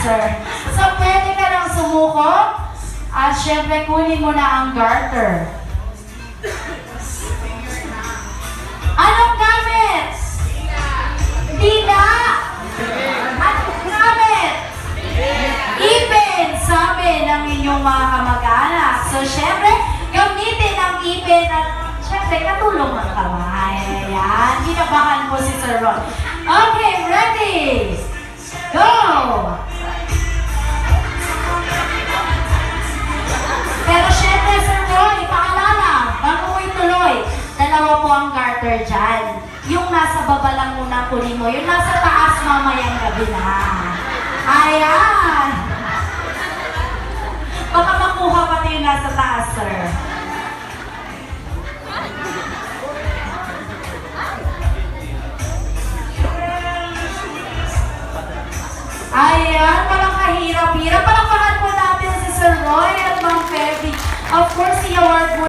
sir. So, pwede ka lang sumuko. At syempre, kunin mo na ang garter. Anong gamit? Dila! Anong gamit? Ipin, sabi ng inyong mga kamag-anak. So, syempre, gamitin ang ipin at syempre, katulong ng kamay. Ayan, kinabahan po si Sir Ron. Okay, ready? Go! Pero syempre, Sir Roy, paalala, bago mo ituloy, dalawa po ang garter dyan. Yung nasa baba lang muna kunin mo, yung nasa taas mamayang gabi na. Ayan! Baka makuha pati yung nasa taas, sir. Ayan, parang kahirap-hirap. Palakpakan po natin si Sir Roy at Ma'am Feby. Of course, i-award mo